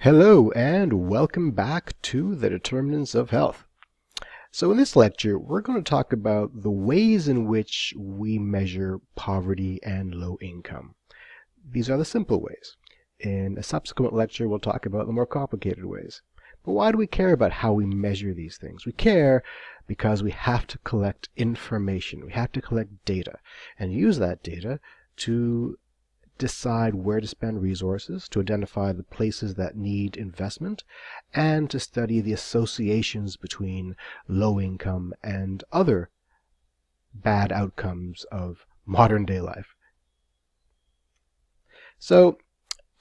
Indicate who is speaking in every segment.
Speaker 1: Hello and welcome back to the Determinants of Health. So in this lecture, we're going to talk about the ways in which we measure poverty and low income. These are the simple ways. In a subsequent lecture, we'll talk about the more complicated ways. But why do we care about how we measure these things? We care because we have to collect information. We have to collect data and use that data to decide where to spend resources, to identify the places that need investment, and to study the associations between low income and other bad outcomes of modern day life. So,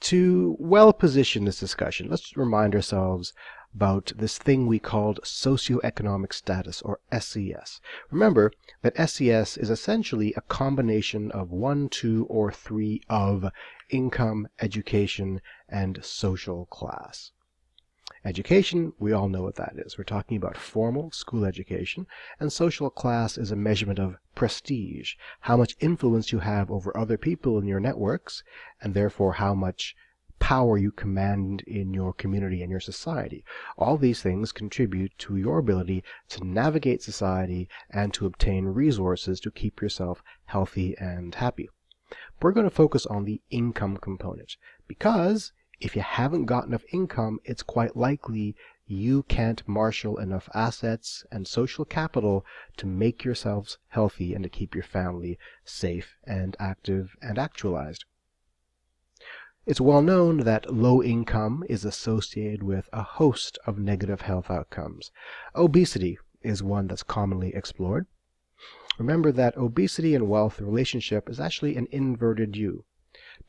Speaker 1: to well position this discussion, let's remind ourselves about this thing we called socioeconomic status, or SES. Remember that SES is essentially a combination of 1, 2, or 3 of income, education, and social class. Education, we all know what that is. We're talking about formal school education, and social class is a measurement of prestige, how much influence you have over other people in your networks, and therefore how much power you command in your community and your society. All these things contribute to your ability to navigate society and to obtain resources to keep yourself healthy and happy. We're going to focus on the income component because if you haven't got enough income, it's quite likely you can't marshal enough assets and social capital to make yourselves healthy and to keep your family safe and active and actualized. It's well known that low income is associated with a host of negative health outcomes. Obesity is one that's commonly explored. Remember that obesity and wealth relationship is actually an inverted U.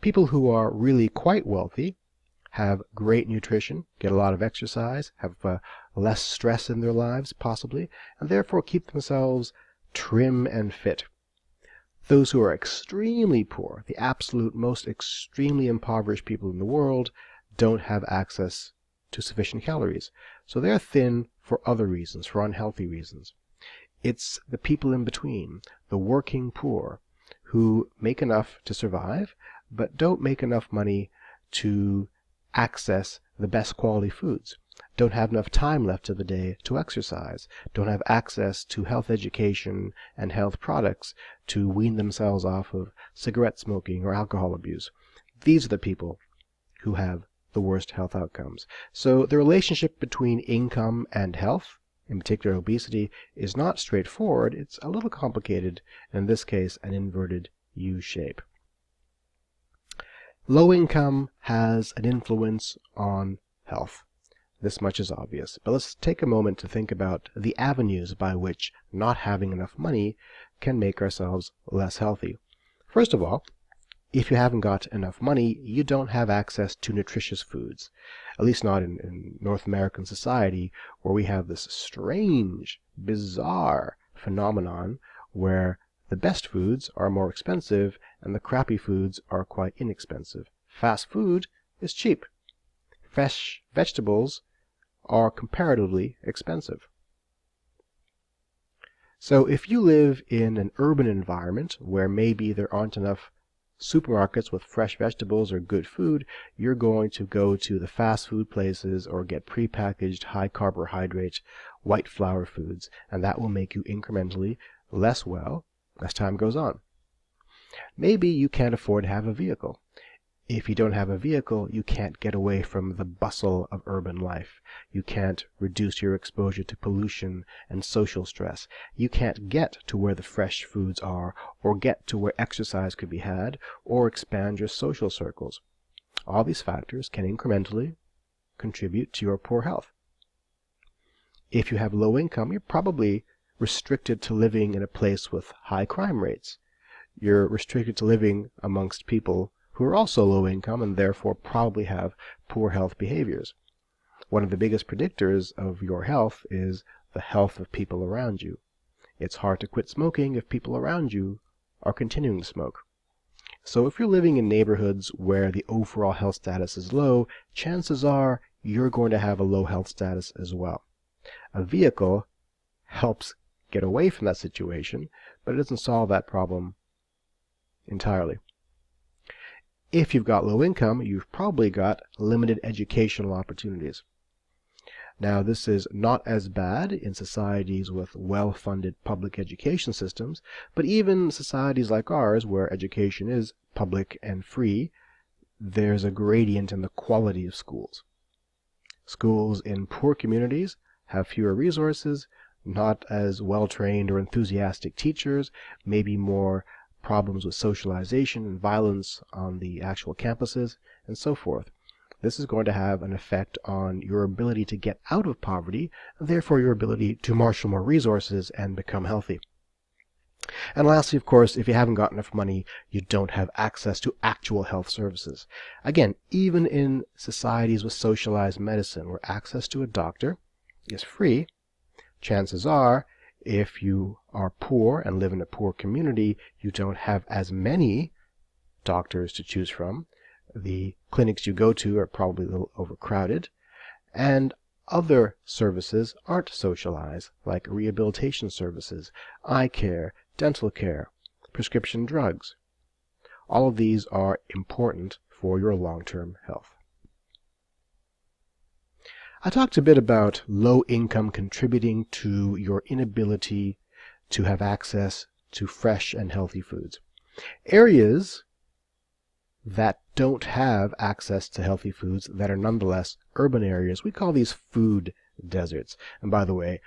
Speaker 1: People who are really quite wealthy have great nutrition, get a lot of exercise, have less stress in their lives possibly, and therefore keep themselves trim and fit. Those who are extremely poor, the absolute most extremely impoverished people in the world, don't have access to sufficient calories. So they're thin for other reasons, for unhealthy reasons. It's the people in between, the working poor, who make enough to survive, but don't make enough money to access the best quality foods, don't have enough time left of the day to exercise, don't have access to health education and health products to wean themselves off of cigarette smoking or alcohol abuse. These are the people who have the worst health outcomes. So the relationship between income and health, in particular obesity, is not straightforward. It's a little complicated, and in this case an inverted U shape. Low income has an influence on health. This much is obvious, but let's take a moment to think about the avenues by which not having enough money can make ourselves less healthy. First of all, if you haven't got enough money, you don't have access to nutritious foods, at least not in North American society, where we have this strange, bizarre phenomenon where the best foods are more expensive and the crappy foods are quite inexpensive. Fast food is cheap. Fresh vegetables are comparatively expensive. So if you live in an urban environment where maybe there aren't enough supermarkets with fresh vegetables or good food, you're going to go to the fast food places or get prepackaged high carbohydrate white flour foods, and that will make you incrementally less well as time goes on. Maybe you can't afford to have a vehicle. If you don't have a vehicle, you can't get away from the bustle of urban life. You can't reduce your exposure to pollution and social stress. You can't get to where the fresh foods are, or get to where exercise could be had, or expand your social circles. All these factors can incrementally contribute to your poor health. If you have low income, you're probably restricted to living in a place with high crime rates. You're restricted to living amongst people who are also low income and therefore probably have poor health behaviors. One of the biggest predictors of your health is the health of people around you. It's hard to quit smoking if people around you are continuing to smoke. So if you're living in neighborhoods where the overall health status is low, chances are you're going to have a low health status as well. A vehicle helps get away from that situation, but it doesn't solve that problem entirely. If you've got low income, you've probably got limited educational opportunities. Now, this is not as bad in societies with well-funded public education systems, but even societies like ours, where education is public and free, there's a gradient in the quality of schools. Schools in poor communities have fewer resources, not as well-trained or enthusiastic teachers, maybe more problems with socialization and violence on the actual campuses, and so forth. This is going to have an effect on your ability to get out of poverty, and therefore your ability to marshal more resources and become healthy. And lastly, of course, if you haven't got enough money, you don't have access to actual health services. Again, even in societies with socialized medicine, where access to a doctor is free, chances are, if you are poor and live in a poor community, you don't have as many doctors to choose from. The clinics you go to are probably a little overcrowded, and other services aren't socialized, like rehabilitation services, eye care, dental care, prescription drugs. All of these are important for your long-term health. I talked a bit about low income contributing to your inability to have access to fresh and healthy foods. Areas that don't have access to healthy foods that are nonetheless urban areas, we call these food deserts. And by the way,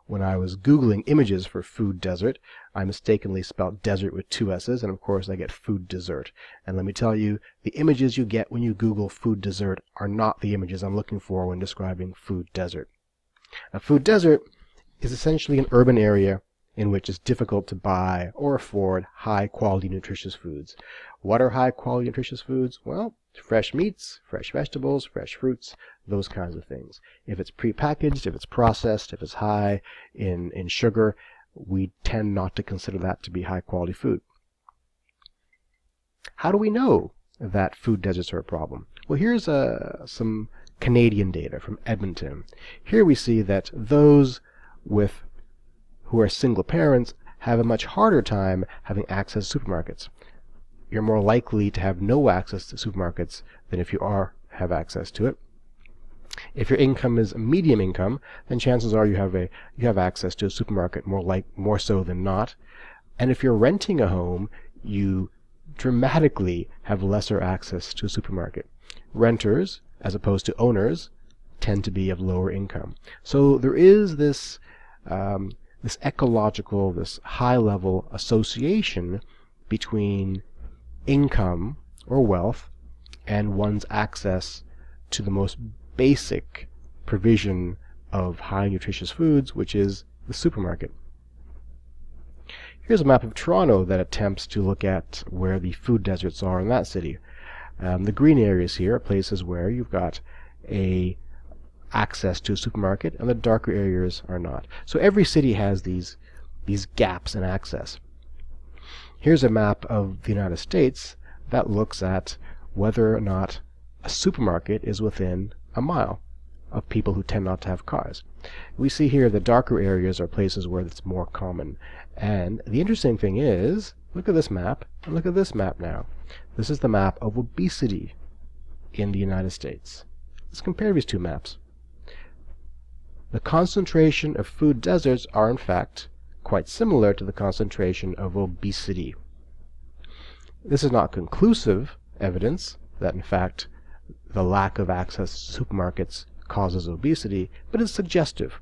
Speaker 1: when I was Googling images for food desert, I mistakenly spelled desert with 2 S's, and of course I get food desert. And let me tell you, the images you get when you Google food desert are not the images I'm looking for when describing food desert. A food desert is essentially an urban area in which it's difficult to buy or afford high-quality nutritious foods. What are high-quality nutritious foods? Well, fresh meats, fresh vegetables, fresh fruits, those kinds of things. If it's prepackaged, if it's processed, if it's high in sugar, we tend not to consider that to be high-quality food. How do we know that food deserts are a problem? Well, here's some Canadian data from Edmonton. Here we see that those who are single parents have a much harder time having access to supermarkets. You're more likely to have no access to supermarkets than if you have access to it. If your income is medium income, then chances are you have access to a supermarket more so than not. And if you're renting a home, you dramatically have lesser access to a supermarket. Renters, as opposed to owners, tend to be of lower income. So there is this ecological, this high-level association between income or wealth and one's access to the most basic provision of high nutritious foods, which is the supermarket. Here's a map of Toronto that attempts to look at where the food deserts are in that city. The green areas here are places where you've got access to a supermarket, and the darker areas are not. So every city has these gaps in access. Here's a map of the United States that looks at whether or not a supermarket is within a mile of people who tend not to have cars. We see here the darker areas are places where it's more common. And the interesting thing is, look at this map, and look at this map now. This is the map of obesity in the United States. Let's compare these two maps. The concentration of food deserts are in fact quite similar to the concentration of obesity. This is not conclusive evidence that in fact the lack of access to supermarkets causes obesity, but it's suggestive.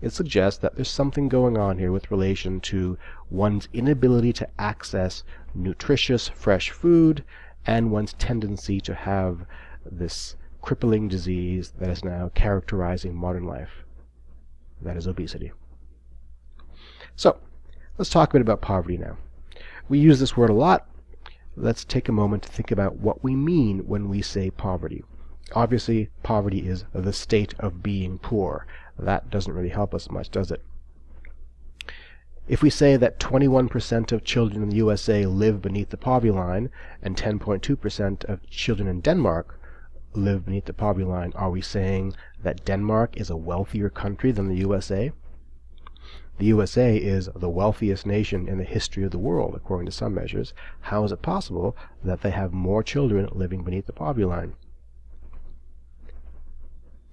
Speaker 1: It suggests that there's something going on here with relation to one's inability to access nutritious fresh food and one's tendency to have this crippling disease that is now characterizing modern life. That is obesity. So, let's talk a bit about poverty now. We use this word a lot. Let's take a moment to think about what we mean when we say poverty. Obviously, poverty is the state of being poor. That doesn't really help us much, does it? If we say that 21% of children in the USA live beneath the poverty line and 10.2% of children in Denmark live beneath the poverty line, are we saying that Denmark is a wealthier country than the USA? The USA is the wealthiest nation in the history of the world, according to some measures. How is it possible that they have more children living beneath the poverty line?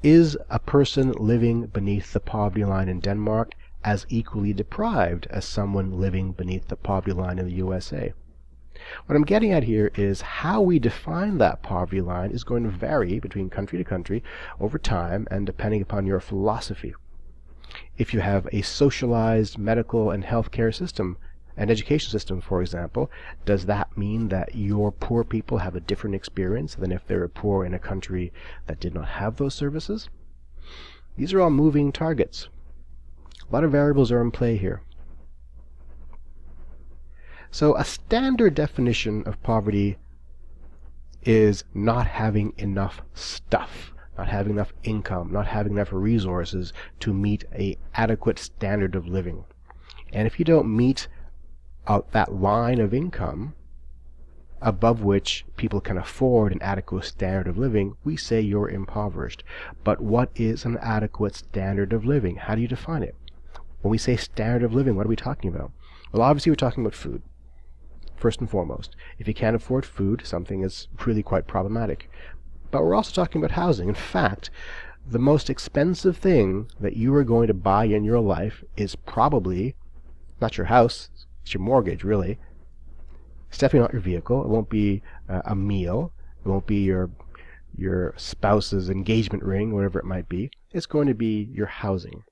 Speaker 1: Is a person living beneath the poverty line in Denmark as equally deprived as someone living beneath the poverty line in the USA? What I'm getting at here is how we define that poverty line is going to vary between country to country over time and depending upon your philosophy. If you have a socialized medical and healthcare system, an education system, for example, does that mean that your poor people have a different experience than if they were poor in a country that did not have those services? These are all moving targets. A lot of variables are in play here. So a standard definition of poverty is not having enough stuff, not having enough income, not having enough resources to meet an adequate standard of living. And if you don't meet that line of income above which people can afford an adequate standard of living, we say you're impoverished. But what is an adequate standard of living? How do you define it? When we say standard of living, what are we talking about? Well, obviously we're talking about food, first and foremost. If you can't afford food, something is really quite problematic. But we're also talking about housing. In fact, the most expensive thing that you are going to buy in your life is probably not your house, it's your mortgage, really. It's definitely not your vehicle. It won't be a meal. It won't be your spouse's engagement ring, whatever it might be. It's going to be your housing.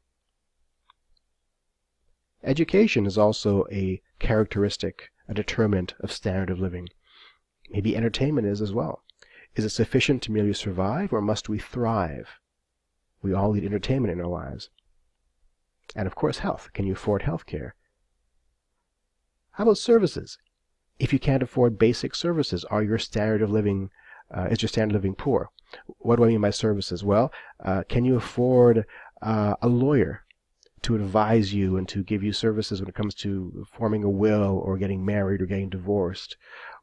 Speaker 1: Education is also a characteristic, a determinant of standard of living. Maybe entertainment is as well. Is it sufficient to merely survive, or must we thrive? We all need entertainment in our lives. And of course, health. Can you afford health care? How about services? If you can't afford basic services, is your standard of living poor? What do I mean by services? Well, can you afford a lawyer to advise you and to give you services when it comes to forming a will or getting married or getting divorced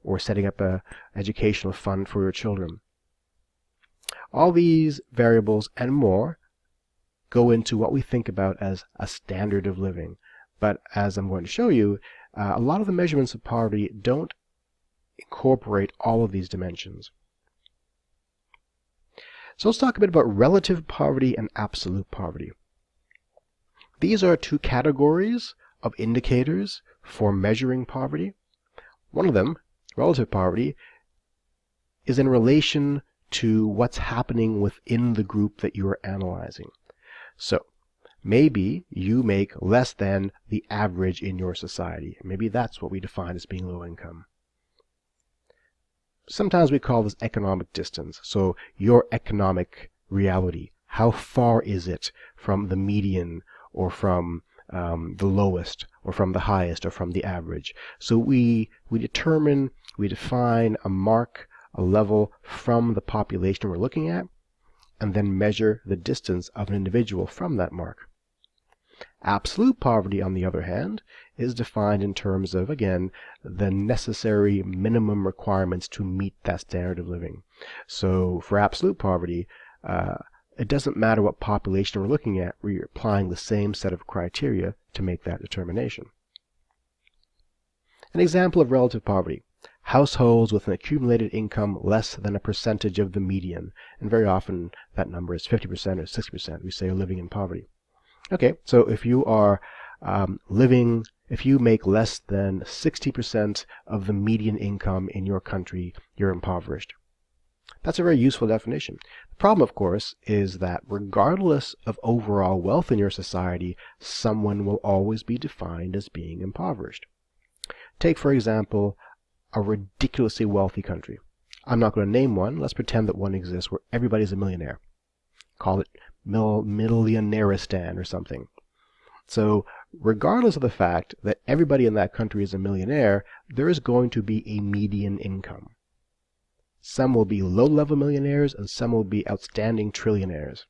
Speaker 1: or setting up an educational fund for your children? All these variables and more go into what we think about as a standard of living. But as I'm going to show you, a lot of the measurements of poverty don't incorporate all of these dimensions. So let's talk a bit about relative poverty and absolute poverty. These are two categories of indicators for measuring poverty. One of them, relative poverty, is in relation to what's happening within the group that you are analyzing. So maybe you make less than the average in your society. Maybe that's what we define as being low income. Sometimes we call this economic distance. So your economic reality, how far is it from the median or from the lowest or from the highest or from the average? So we define a mark, a level from the population we're looking at, and then measure the distance of an individual from that mark. Absolute poverty, on the other hand, is defined in terms of, again, the necessary minimum requirements to meet that standard of living. So for absolute poverty, it doesn't matter what population we're looking at, we're applying the same set of criteria to make that determination. An example of relative poverty: households with an accumulated income less than a percentage of the median. And very often that number is 50% or 60%. We say are living in poverty. Okay, so if you are if you make less than 60% of the median income in your country, you're impoverished. That's a very useful definition. The problem, of course, is that regardless of overall wealth in your society, someone will always be defined as being impoverished. Take, for example, a ridiculously wealthy country. I'm not going to name one. Let's pretend that one exists where everybody's a millionaire. Call it Millionairistan or something. So regardless of the fact that everybody in that country is a millionaire, there is going to be a median income. Some will be low-level millionaires and some will be outstanding trillionaires.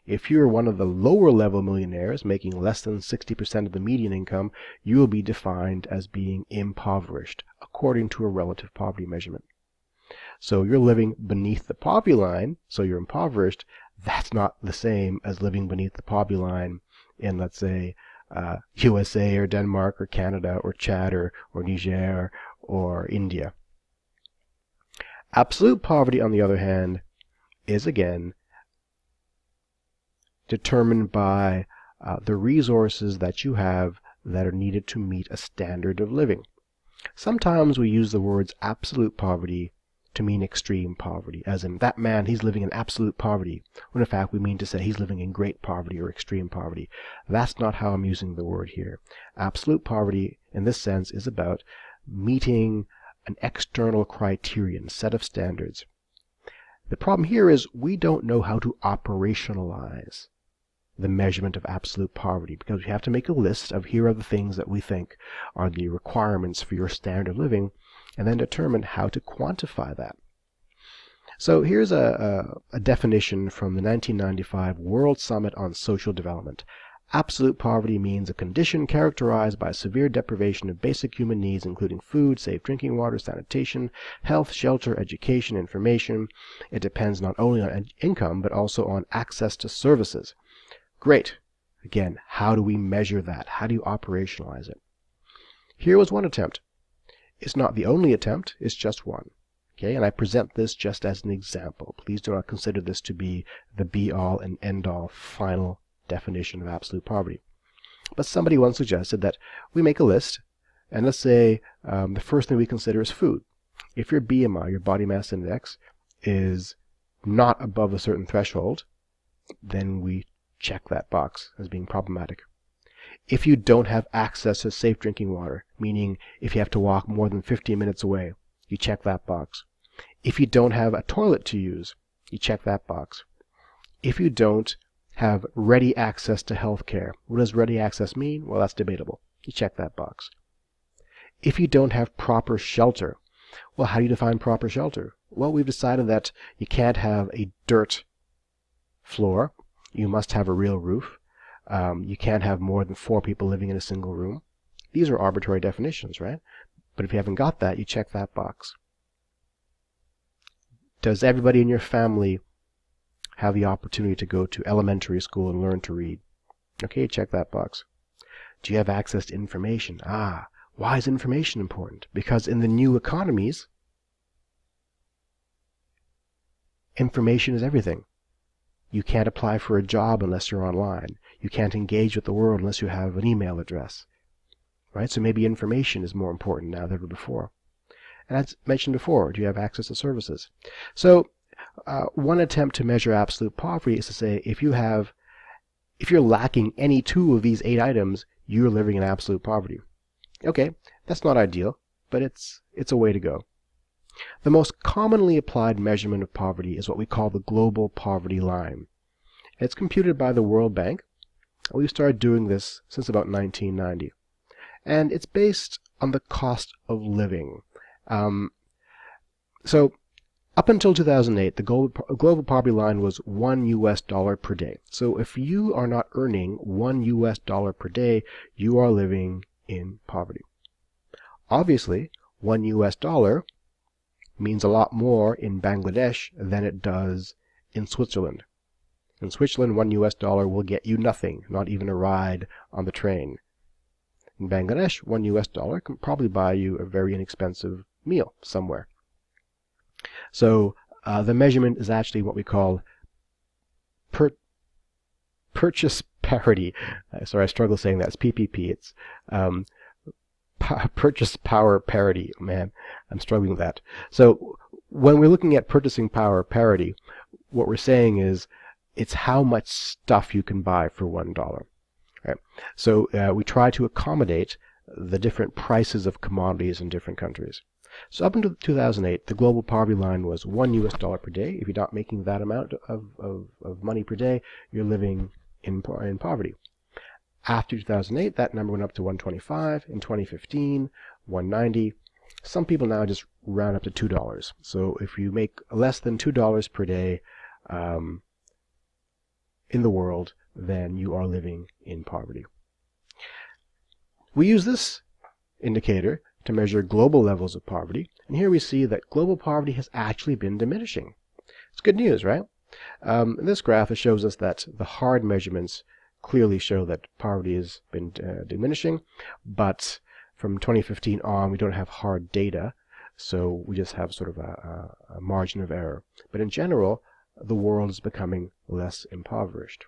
Speaker 1: If you're one of the lower-level millionaires making less than 60% of the median income, you will be defined as being impoverished according to a relative poverty measurement. So you're living beneath the poverty line, so you're impoverished. That's not the same as living beneath the poverty line in, let's say, USA or Denmark or Canada or Chad or Niger or India. Absolute poverty, on the other hand, is again determined by the resources that you have that are needed to meet a standard of living. Sometimes we use the words absolute poverty to mean extreme poverty, as in that man, he's living in absolute poverty, when in fact we mean to say he's living in great poverty or extreme poverty. That's not how I'm using the word here. Absolute poverty in this sense is about meeting an external criterion, set of standards. The problem here is we don't know how to operationalize the measurement of absolute poverty, because we have to make a list of here are the things that we think are the requirements for your standard of living, and then determine how to quantify that. So here's a definition from the 1995 World Summit on Social Development. Absolute poverty means a condition characterized by severe deprivation of basic human needs, including food, safe drinking water, sanitation, health, shelter, education, information. It depends not only on income, but also on access to services. Great. Again, how do we measure that? How do you operationalize it? Here was one attempt. It's not the only attempt, it's just one. Okay, and I present this just as an example. Please do not consider this to be the be-all and end-all final definition of absolute poverty. But somebody once suggested that we make a list, and let's say the first thing we consider is food. If your BMI, your body mass index, is not above a certain threshold, then we check that box as being problematic. If you don't have access to safe drinking water, meaning if you have to walk more than 15 minutes away, you check that box. If you don't have a toilet to use, you check that box. If you don't have ready access to health care, what does ready access mean? Well, that's debatable. You check that box. If you don't have proper shelter, well, how do you define proper shelter? Well, we've decided that you can't have a dirt floor. You must have a real roof. You can't have more than 4 people living in a single room. These are arbitrary definitions, right? But if you haven't got that, you check that box. Does everybody in your family have the opportunity to go to elementary school and learn to read? Okay, check that box. Do you have access to information? Why is information important? Because in the new economies, information is everything. You can't apply for a job unless you're online. You can't engage with the world unless you have an email address. Right? So maybe information is more important now than ever before. And as mentioned before, do you have access to services? So one attempt to measure absolute poverty is to say if you're lacking any 2 of these 8 items, you're living in absolute poverty. Okay, that's not ideal, but it's a way to go. The most commonly applied measurement of poverty is what we call the global poverty line. It's computed by the World Bank. We've started doing this since about 1990. And it's based on the cost of living. So up until 2008, the global poverty line was $1 per day. So if you are not earning $1 per day, you are living in poverty. Obviously, $1 means a lot more in Bangladesh than it does in Switzerland. In Switzerland, $1 will get you nothing, not even a ride on the train. In Bangladesh, $1 can probably buy you a very inexpensive meal somewhere. So the measurement is actually what we call purchase parity. Sorry, I struggle saying that. It's PPP. It's purchase power parity. Man, I'm struggling with that. So when we're looking at purchasing power parity, what we're saying is it's how much stuff you can buy for $1. Right? So we try to accommodate the different prices of commodities in different countries. So up until 2008, the global poverty line was $1 per day. If you're not making that amount of money per day, you're living in poverty. After 2008, that number went up to 125. In 2015, 190. Some people now just round up to $2. So if you make less than $2 per day in the world, then you are living in poverty. We use this indicator to measure global levels of poverty, and here we see that global poverty has actually been diminishing. It's good news, right? In this graph, it shows us that the hard measurements clearly show that poverty has been diminishing, but from 2015 on, we don't have hard data, so we just have sort of a margin of error. But in general, the world is becoming less impoverished.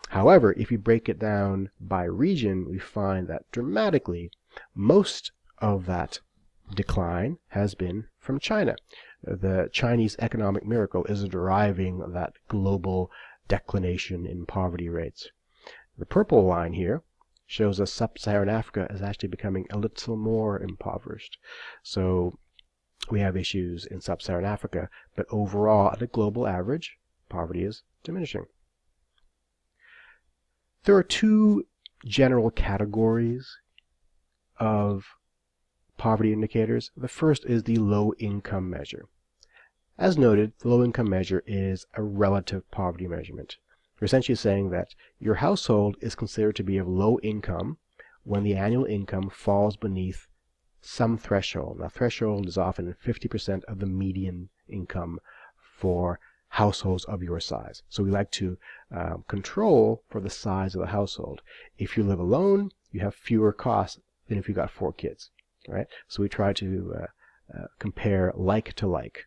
Speaker 1: However, if you break it down by region, we find that dramatically, most of that decline has been from China. The Chinese economic miracle is driving that global declination in poverty rates. The purple line here shows us sub-Saharan Africa is actually becoming a little more impoverished. So we have issues in sub-Saharan Africa, but overall, at a global average, poverty is diminishing. There are two general categories of poverty indicators. The first is the low income measure. As noted, the low income measure is a relative poverty measurement. We're essentially saying that your household is considered to be of low income when the annual income falls beneath some threshold. Now, threshold is often 50% of the median income for households of your size. So we like to control for the size of the household. If you live alone, you have fewer costs than if you got 4 kids. Right? So we try to compare like to like.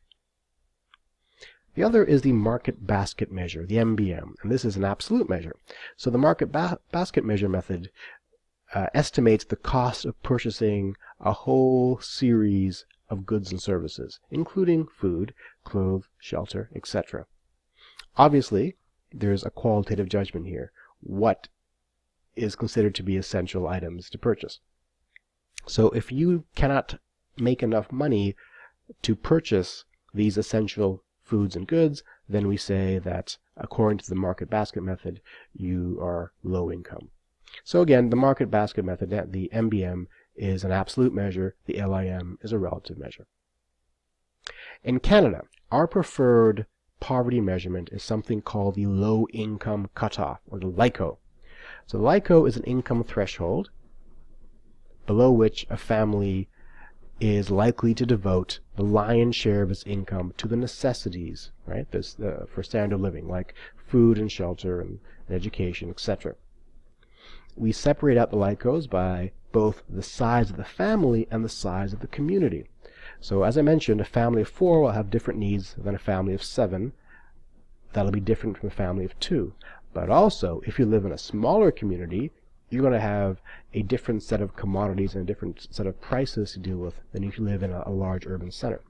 Speaker 1: The other is the market basket measure, the MBM, and this is an absolute measure. So the market basket measure method estimates the cost of purchasing a whole series of goods and services, including food, clothes, shelter, etc. Obviously, there's a qualitative judgment here. What is considered to be essential items to purchase? So if you cannot make enough money to purchase these essential foods and goods, then we say that according to the market basket method, you are low income. So again, the market basket method, the MBM, is an absolute measure. The LIM is a relative measure. In Canada, our preferred poverty measurement is something called the low income cutoff, or the LICO. So the LICO is an income threshold below which a family is likely to devote the lion's share of its income to the necessities, right? For standard living, like food and shelter and education, etc. We separate out the LICOs by both the size of the family and the size of the community. So as I mentioned, a family of 4 will have different needs than a family of 7. That'll be different from a family of 2. But also, if you live in a smaller community, you're going to have a different set of commodities and a different set of prices to deal with than if you live in a large urban center.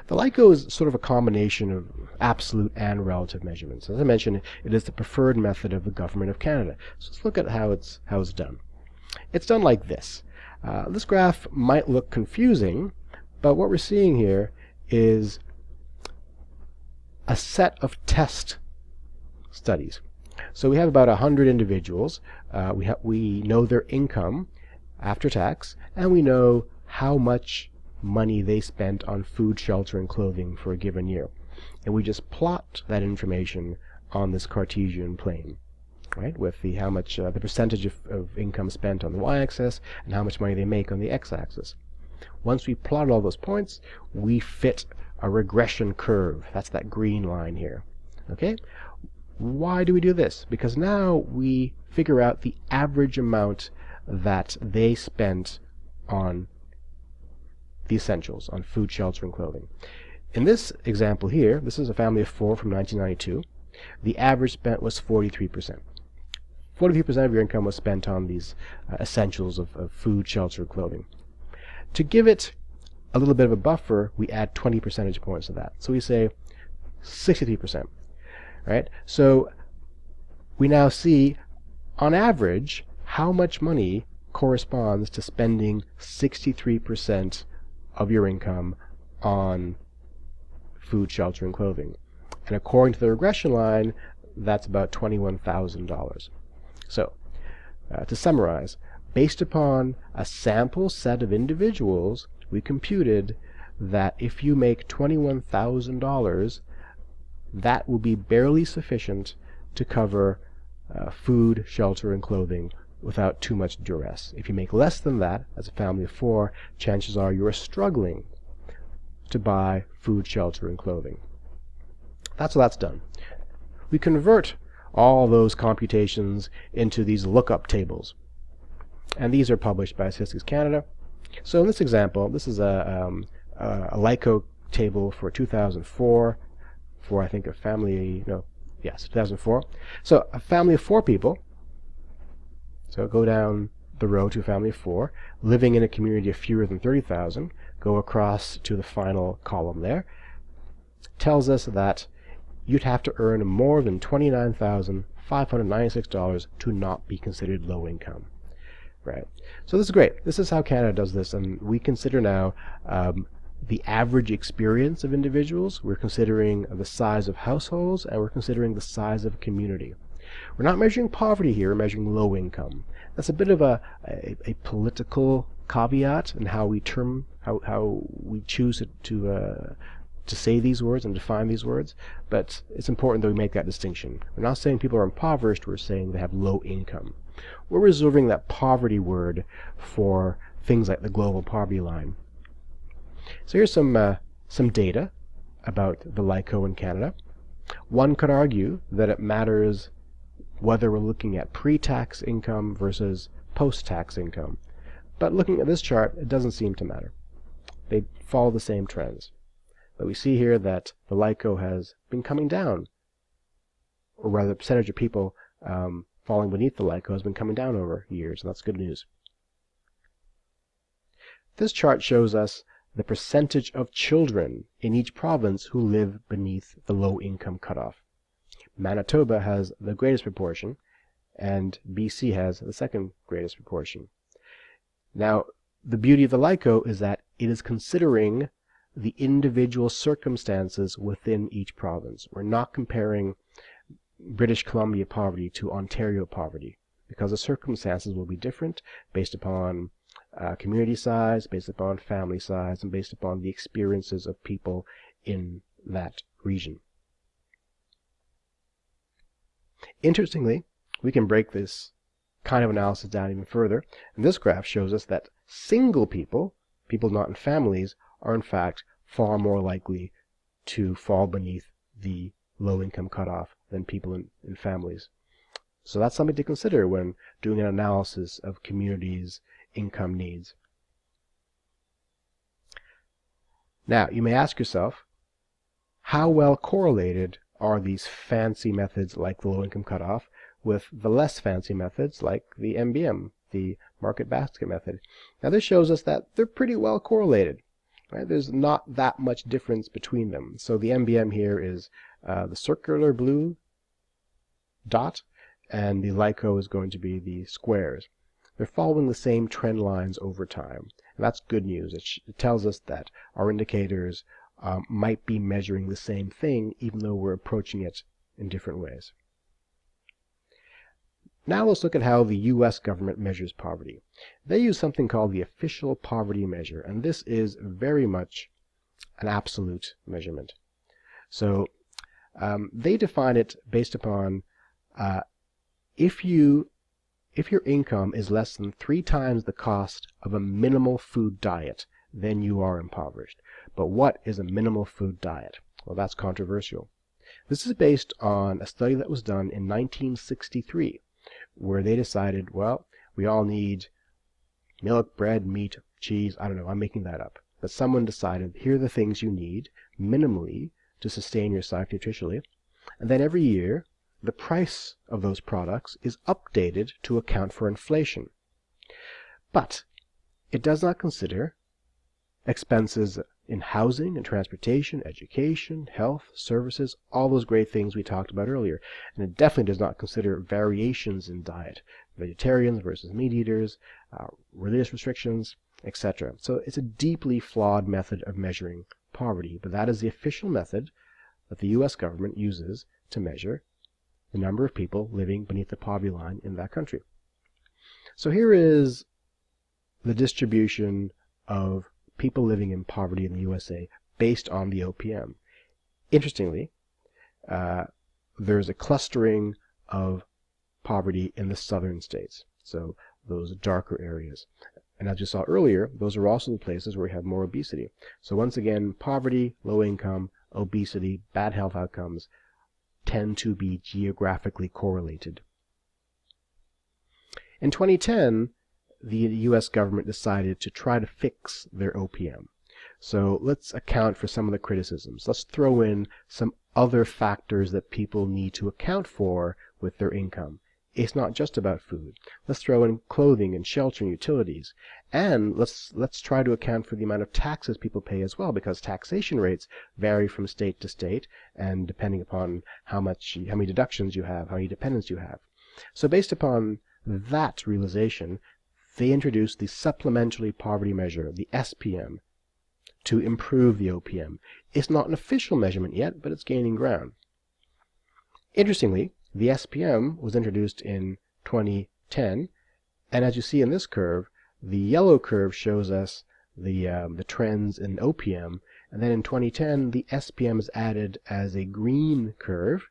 Speaker 1: The LICO is sort of a combination of absolute and relative measurements. As I mentioned, it is the preferred method of the Government of Canada. So let's look at how it's done. It's done like this. This graph might look confusing, but what we're seeing here is a set of test studies. So we have about 100 individuals. We know their income after tax, and we know how much money they spent on food, shelter, and clothing for a given year. And we just plot that information on this Cartesian plane, right? With how much the percentage of income spent on the y-axis and how much money they make on the x-axis. Once we plot all those points, we fit a regression curve. That's that green line here. Okay? Why do we do this? Because now we figure out the average amount that they spent on the essentials, on food, shelter, and clothing. In this example here, this is a family of 4 from 1992. The average spent was 43%. 43% of your income was spent on these essentials of food, shelter, and clothing. To give it a little bit of a buffer, we add 20 percentage points to that. So we say 63%. Right? So we now see, on average, how much money corresponds to spending 63% of your income on food, shelter, and clothing. And according to the regression line, that's about $21,000. So, to summarize, based upon a sample set of individuals, we computed that if you make $21,000, that will be barely sufficient to cover food, shelter, and clothing without too much duress. If you make less than that, as a family of 4, chances are you are struggling to buy food, shelter, and clothing. That's how that's done. We convert all those computations into these lookup tables. And these are published by Statistics Canada. So in this example, this is a LICO table for 2004 for, I think, a family, no, yes, 2004. So a family of 4 people. So go down the row to a family of 4, living in a community of fewer than 30,000. Go across to the final column there. Tells us that you'd have to earn more than $29,596 to not be considered low income. Right. So this is great. This is how Canada does this, and we consider now the average experience of individuals. We're considering the size of households, and we're considering the size of a community. We're not measuring poverty here, we're measuring low income. That's a bit of a political caveat in how we choose to say these words and define these words, but it's important that we make that distinction. We're not saying people are impoverished, we're saying they have low income. We're reserving that poverty word for things like the global poverty line. So here's some data about the LICO in Canada. One could argue that it matters whether we're looking at pre-tax income versus post-tax income. But looking at this chart, it doesn't seem to matter. They follow the same trends. But we see here that the LICO has been coming down, or rather the percentage of people falling beneath the LICO has been coming down over years, and that's good news. This chart shows us the percentage of children in each province who live beneath the low income cutoff. Manitoba has the greatest proportion, and BC has the second greatest proportion. Now, the beauty of the LICO is that it is considering the individual circumstances within each province. We're not comparing British Columbia poverty to Ontario poverty, because the circumstances will be different based upon community size, based upon family size, and based upon the experiences of people in that region. Interestingly, we can break this kind of analysis down even further, and this graph shows us that single people, people not in families, are in fact far more likely to fall beneath the low income cutoff than people in families. So that's something to consider when doing an analysis of communities' income needs. Now, you may ask yourself, how well correlated are these fancy methods like the low income cutoff with the less fancy methods like the MBM, the market basket method? Now this shows us that they're pretty well correlated. Right? There's not that much difference between them. So the MBM here is the circular blue dot, and the LICO is going to be the squares. They're following the same trend lines over time. And that's good news. It tells us that our indicators might be measuring the same thing, even though we're approaching it in different ways. Now let's look at how the U.S. government measures poverty. They use something called the official poverty measure, and this is very much an absolute measurement. So they define it based upon if your income is less than 3 times the cost of a minimal food diet, then you are impoverished. But what is a minimal food diet? Well, that's controversial. This is based on a study that was done in 1963, where they decided, well, we all need milk, bread, meat, cheese, I don't know, I'm making that up. But someone decided, here are the things you need minimally to sustain yourself nutritionally, and then every year the price of those products is updated to account for inflation. But it does not consider expenses in housing and transportation, education, health, services, all those great things we talked about earlier. And it definitely does not consider variations in diet, vegetarians versus meat eaters, religious restrictions, etc. So it's a deeply flawed method of measuring poverty, but that is the official method that the U.S. government uses to measure the number of people living beneath the poverty line in that country. So here is the distribution of people living in poverty in the USA based on the OPM. Interestingly, there's a clustering of poverty in the southern states, so those darker areas. And as you saw earlier, those are also the places where we have more obesity. So once again, poverty, low income, obesity, bad health outcomes, tend to be geographically correlated. In 2010, the U.S. government decided to try to fix their OPM. So let's account for some of the criticisms. Let's throw in some other factors that people need to account for with their income. It's not just about food. Let's throw in clothing and shelter and utilities. And let's try to account for the amount of taxes people pay as well, because taxation rates vary from state to state, and depending upon how many deductions you have, how many dependents you have. So based upon that realization, they introduced the Supplementary Poverty Measure, the SPM, to improve the OPM. It's not an official measurement yet, but it's gaining ground. Interestingly, the SPM was introduced in 2010, and as you see in this curve, the yellow curve shows us the trends in OPM, and then in 2010 the SPM is added as a green curve,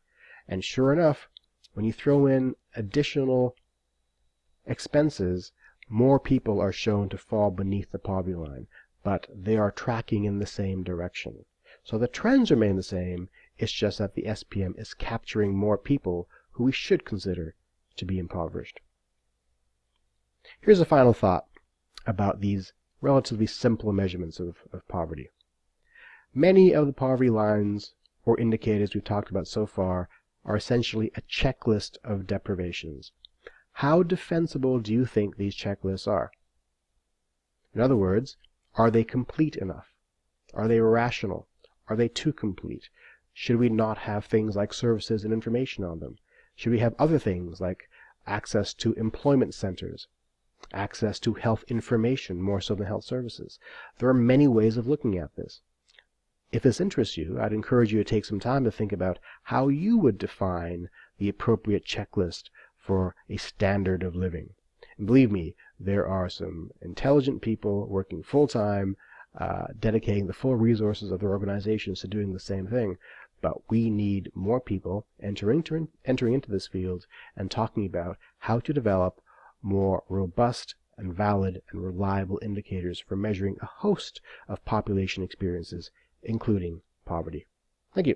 Speaker 1: and sure enough, when you throw in additional expenses, more people are shown to fall beneath the poverty line, but they are tracking in the same direction. So the trends remain the same, it's just that the SPM is capturing more people who we should consider to be impoverished. Here's a final thought about these relatively simple measurements of poverty. Many of the poverty lines or indicators we've talked about so far are essentially a checklist of deprivations. How defensible do you think these checklists are? In other words, are they complete enough? Are they rational? Are they too complete? Should we not have things like services and information on them? Should we have other things like access to employment centers, access to health information more so than health services? There are many ways of looking at this. If this interests you, I'd encourage you to take some time to think about how you would define the appropriate checklist for a standard of living. And believe me, there are some intelligent people working full-time, dedicating the full resources of their organizations to doing the same thing. But we need more people entering into this field and talking about how to develop more robust and valid and reliable indicators for measuring a host of population experiences, including poverty. Thank you.